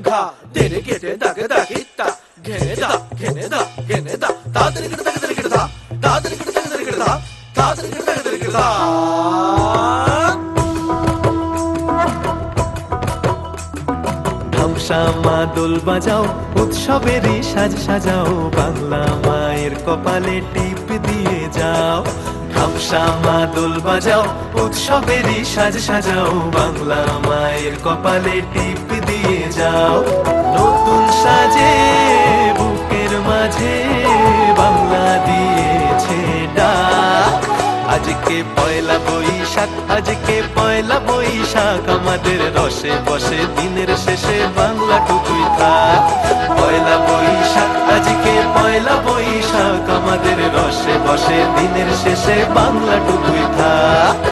ঘা তেরে কেটে দাগে দাগিতা ঘেনে দা ঘেনে দা ঘেনে দা তাদের কেটে দাগে দাগে দা তাদের কেটে দাগে দাগে দা তাদের কেটে দাগে দাগে দা ধামসা মা দোল বাজাও উৎসবেরই সাজ সাজাও বাংলা মায়ের কপালে টিপ দিয়ে যাও ধামসা মা দোল বাজাও উৎসবেরই সাজ সাজাও বাংলা মায়ের কপালে টিপ দিয়ে যাও নতুন সাজে বুকের মাঝে বাংলা দিয়েছে ডাক আজকে পয়লা বৈশাখ আজকে পয়লা বৈশাখ আমাদের রসে বসে দিনের শেষে বাংলা টুকুই থাক পয়লা বৈশাখ আজকে পয়লা বৈশাখ আমাদের রসে বসে দিনের শেষে বাংলা টুকুই থাক।